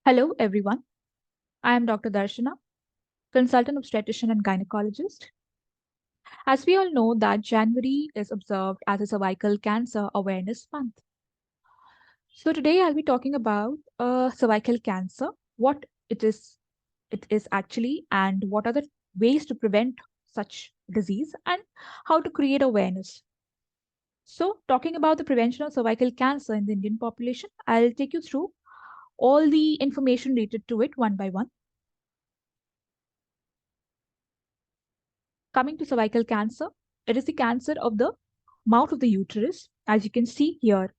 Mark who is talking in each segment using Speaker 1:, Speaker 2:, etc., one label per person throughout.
Speaker 1: Hello, everyone. I am Dr. Darshana, consultant obstetrician and gynecologist. As we all know that January is observed as a cervical cancer awareness month. So today I'll be talking about cervical cancer, what it is actually, and what are the ways to prevent such disease and how to create awareness. So talking about the prevention of cervical cancer in the Indian population, I'll take you through all the information related to it one by one. Coming to cervical cancer, it is the cancer of the mouth of the uterus. As you can see here,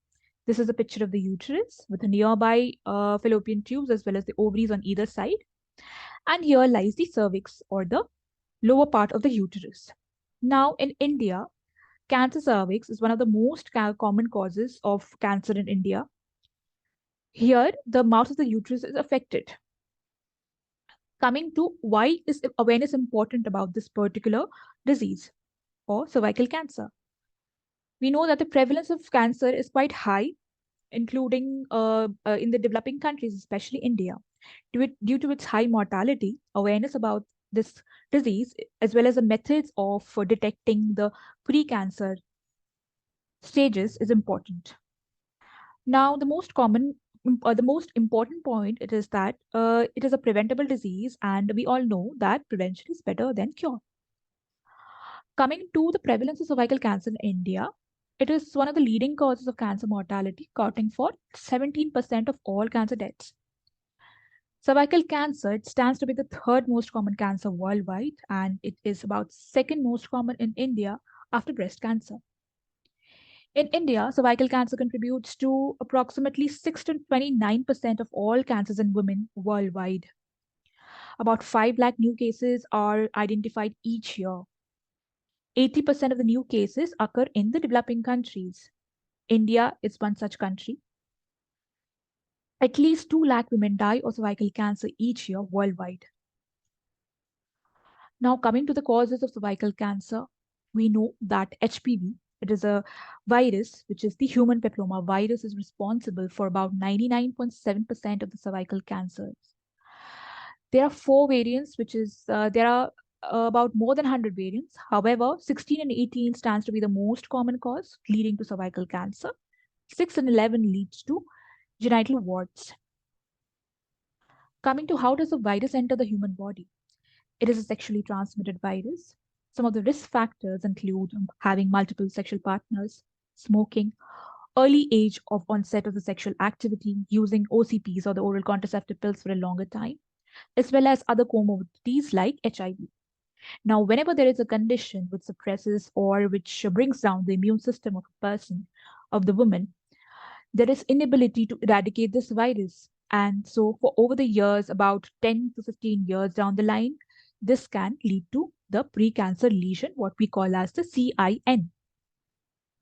Speaker 1: this is a picture of the uterus with the nearby fallopian tubes as well as the ovaries on either side. And here lies the cervix or the lower part of the uterus. Now, in India, cancer cervix is one of the most common causes of cancer in India. Here, the mouth of the uterus is affected. Coming to why is awareness important about this particular disease or cervical cancer? We know that the prevalence of cancer is quite high, including in the developing countries, especially India. Due to its high mortality, awareness about this disease, as well as the methods of detecting the pre-cancer stages, is important. Now, the most important point it is that it is a preventable disease, and we all know that prevention is better than cure. Coming to the prevalence of cervical cancer in India, it is one of the leading causes of cancer mortality, accounting for 17% of all cancer deaths. Cervical cancer, it stands to be the third most common cancer worldwide, and it is about second most common in India after breast cancer. In India, cervical cancer contributes to approximately 6 to 29% of all cancers in women worldwide. About 5 lakh new cases are identified each year. 80% of the new cases occur in the developing countries. India is one such country. At least 2 lakh women die of cervical cancer each year worldwide. Now, coming to the causes of cervical cancer, we know that HPV, it is a virus, which is the human papilloma virus, is responsible for about 99.7% of the cervical cancers. There are four variants, there are about more than 100 variants. However, 16 and 18 stands to be the most common cause leading to cervical cancer. 6 and 11 leads to genital warts. Coming to how does the virus enter the human body? It is a sexually transmitted virus. Some of the risk factors include having multiple sexual partners, smoking, early age of onset of the sexual activity, using OCPs or the oral contraceptive pills for a longer time, as well as other comorbidities like HIV. Now, whenever there is a condition which suppresses or which brings down the immune system of a person, of the woman, there is inability to eradicate this virus. And so, for over the years, about 10 to 15 years down the line, this can lead to the precancer lesion, what we call as the CIN,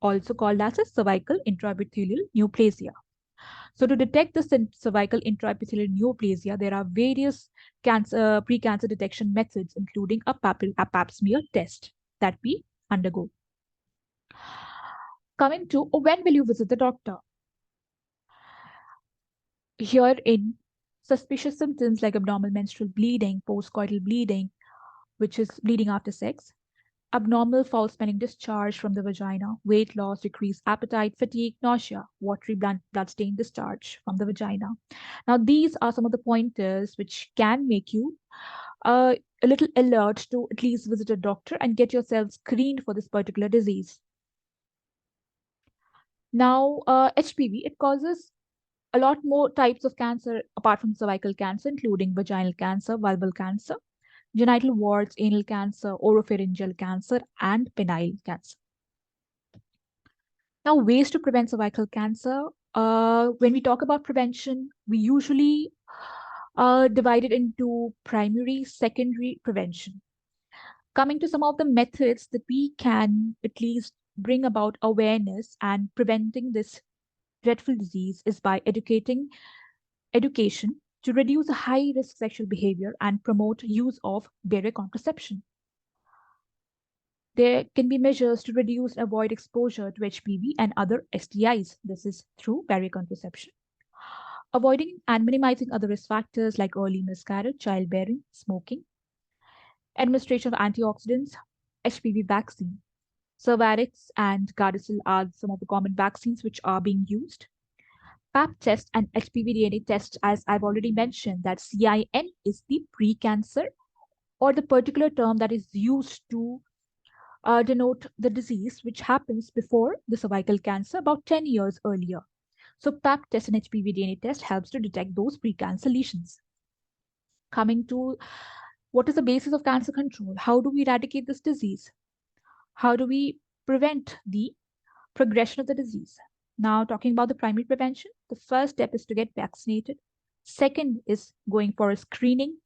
Speaker 1: also called as a cervical intraepithelial neoplasia. So, to detect the cervical intraepithelial neoplasia, there are various pre-cancer detection methods, including a pap smear test that we undergo. Coming to when will you visit the doctor? Herein, suspicious symptoms like abnormal menstrual bleeding, postcoital bleeding, which is bleeding after sex, abnormal foul smelling discharge from the vagina, weight loss, decreased appetite, fatigue, nausea, watery blood-stained discharge from the vagina. Now, these are some of the pointers which can make you a little alert to at least visit a doctor and get yourself screened for this particular disease. Now, HPV, it causes a lot more types of cancer apart from cervical cancer, including vaginal cancer, vulval cancer, genital warts, anal cancer, oropharyngeal cancer, and penile cancer. Now, ways to prevent cervical cancer. When we talk about prevention, we usually divide it into primary, secondary prevention. Coming to some of the methods that we can at least bring about awareness and preventing this dreadful disease is by education to reduce high risk sexual behavior and promote use of barrier contraception. There can be measures to reduce and avoid exposure to HPV and other STIs. This is through barrier contraception. avoiding and minimizing other risk factors like early miscarriage, childbearing, smoking, administration of antioxidants, HPV vaccine. Cervarix and Gardasil are some of the common vaccines which are being used. PAP test and HPV DNA test, as I've already mentioned, that CIN is the precancer or the particular term that is used to denote the disease which happens before the cervical cancer about 10 years earlier. So PAP test and HPV DNA test helps to detect those precancer lesions. Coming to what is the basis of cancer control? How do we eradicate this disease? How do we prevent the progression of the disease? Now, talking about the primary prevention, the first step is to get vaccinated. Second is going for a screening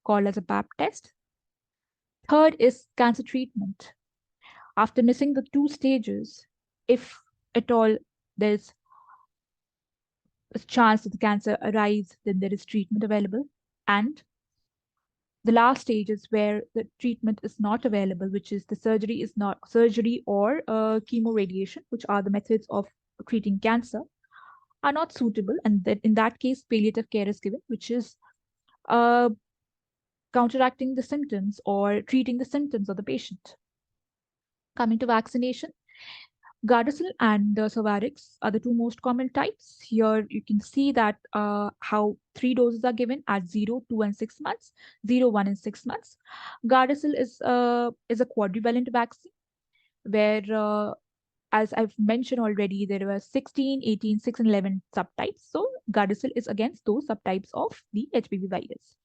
Speaker 1: called as a PAP test. Third is cancer treatment. After missing the two stages, if at all there's a chance that the cancer arrives, then there is treatment available. And the last stage is where the treatment is not available, which is the surgery is not surgery or chemoradiation, which are the methods of treating cancer, are not suitable. And that in that case, palliative care is given, which is uh, counteracting the symptoms or treating the symptoms of the patient. Coming to vaccination, Gardasil and Cervarix are the two most common types. Here you can see that how three doses are given at 0, 2, and 6 months, 0, 1, and 6 months. Gardasil is a quadrivalent vaccine where, as I've mentioned already, there were 16, 18, 6, and 11 subtypes. So Gardasil is against those subtypes of the HPV virus.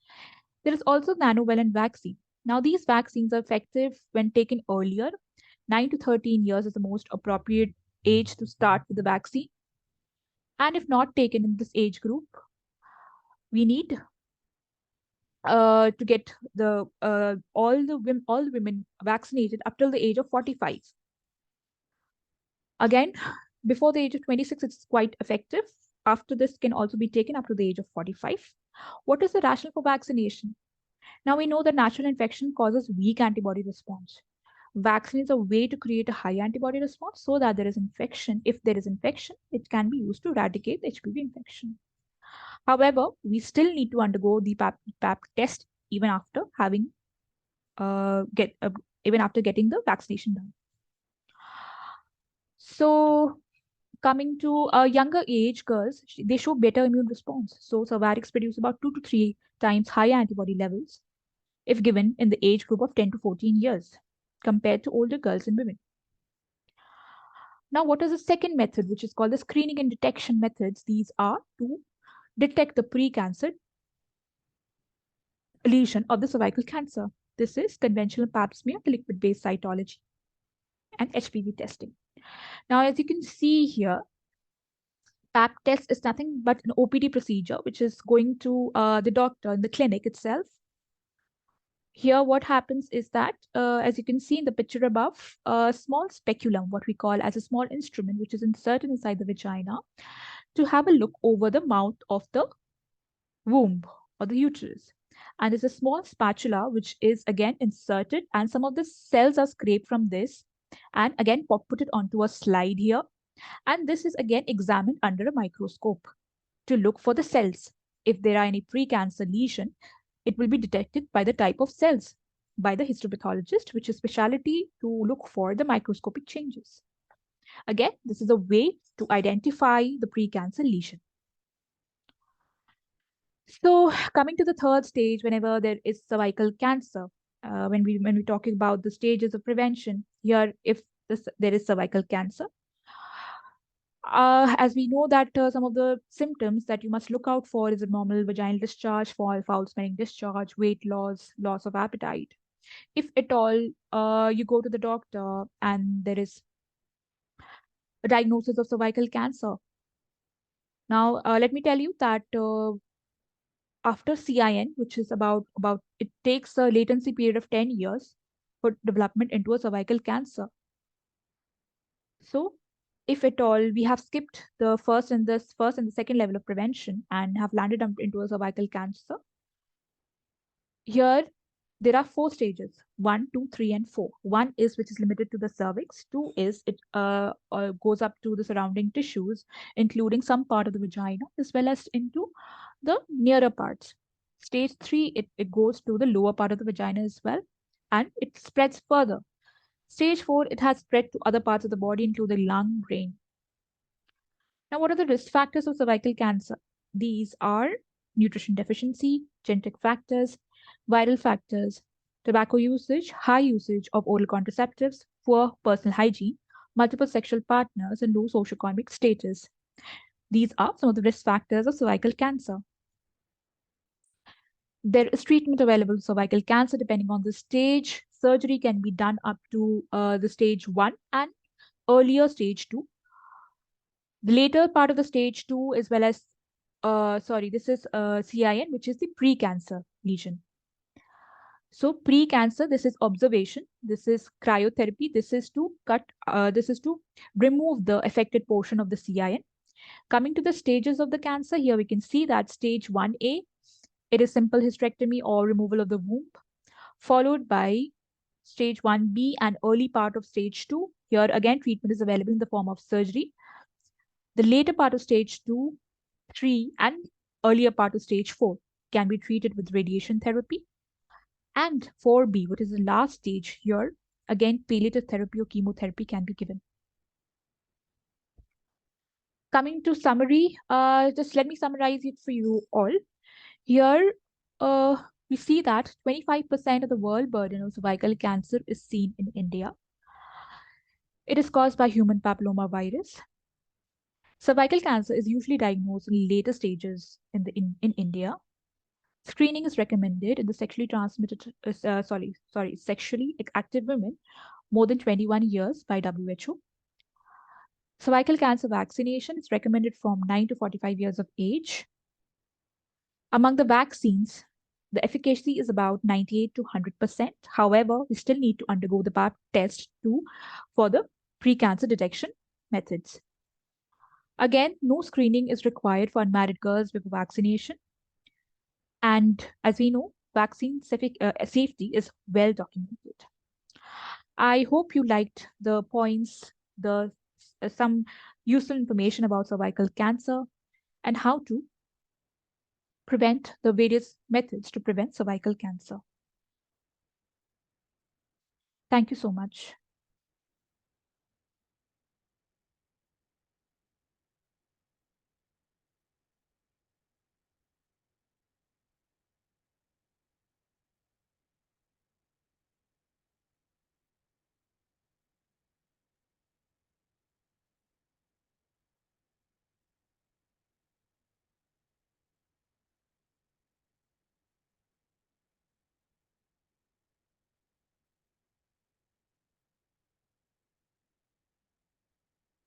Speaker 1: There is also nanovalent vaccine. Now, these vaccines are effective when taken earlier. 9 to 13 years is the most appropriate age to start with the vaccine. And if not taken in this age group, we need to get all the women vaccinated up till the age of 45. Again, before the age of 26, it's quite effective. After this, can also be taken up to the age of 45. What is the rationale for vaccination? Now we know that natural infection causes weak antibody response. Vaccine is a way to create a high antibody response so that there is infection. If there is infection, it can be used to eradicate the HPV infection. However, we still need to undergo the PAP test even after having even after getting the vaccination done. So coming to younger age girls, they show better immune response. So Cervarix produce about 2 to 3 times higher antibody levels if given in the age group of 10 to 14 years compared to older girls and women. Now, what is the second method, which is called the screening and detection methods? These are to detect the precancer lesion of the cervical cancer. This is conventional pap smear, liquid-based cytology, and HPV testing. Now, as you can see here, PAP test is nothing but an OPD procedure, which is going to the doctor in the clinic itself. Here, what happens is that, as you can see in the picture above, a small speculum, what we call as a small instrument, which is inserted inside the vagina, to have a look over the mouth of the womb or the uterus. And there's a small spatula which is again inserted, and some of the cells are scraped from this and again put it onto a slide here. And this is again examined under a microscope to look for the cells. If there are any precancer lesion, it will be detected by the type of cells by the histopathologist, which is specialty to look for the microscopic changes. Again, this is a way to identify the precancer lesion. So coming to the third stage, whenever there is cervical cancer, when we're talking about the stages of prevention, here if there is cervical cancer, as we know that some of the symptoms that you must look out for is abnormal vaginal discharge, foul-smelling discharge, weight loss, loss of appetite. If at all you go to the doctor and there is a diagnosis of cervical cancer, now let me tell you that after CIN, which is about it takes a latency period of 10 years for development into a cervical cancer. So if at all we have skipped the first and the second level of prevention and have landed into a cervical cancer, here There are four stages: 1, 2, 3, and 4. One is which is limited to the cervix. Two is it goes up to the surrounding tissues, including some part of the vagina as well as into the nearer parts. Stage 3, it goes to the lower part of the vagina as well, and it spreads further. Stage 4, it has spread to other parts of the body, including lung, brain. Now, what are the risk factors of cervical cancer? These are nutrition deficiency, genetic factors, viral factors, tobacco usage, high usage of oral contraceptives, poor personal hygiene, multiple sexual partners, and low socioeconomic status. These are some of the risk factors of cervical cancer. There is treatment available for cervical cancer depending on the stage. Surgery can be done up to the stage 1 and earlier stage 2. The later part of the stage 2, as well as, this is CIN, which is the pre-cancer lesion. So pre-cancer, this is observation, this is cryotherapy, this is to remove the affected portion of the CIN. Coming to the stages of the cancer, here we can see that stage 1A, it is simple hysterectomy or removal of the womb, followed by stage 1B and early part of stage 2. Here again, treatment is available in the form of surgery. The later part of stage 2, 3, and earlier part of stage 4 can be treated with radiation therapy. And 4B, which is the last stage here, again, palliative therapy or chemotherapy can be given. Coming to summary, just let me summarize it for you all. Here, we see that 25% of the world burden of cervical cancer is seen in India. It is caused by human papilloma virus. Cervical cancer is usually diagnosed in later stages in India. Screening is recommended in the sexually active women more than 21 years by WHO. Cervical cancer vaccination is recommended from 9 to 45 years of age. Among the vaccines, the efficacy is about 98 to 100%. However, we still need to undergo the PAP test for the pre-cancer detection methods. Again, no screening is required for unmarried girls before vaccination. And as we know, vaccine safety is well documented. I hope you liked the points, some useful information about cervical cancer and how to prevent the various methods to prevent cervical cancer. Thank you so much.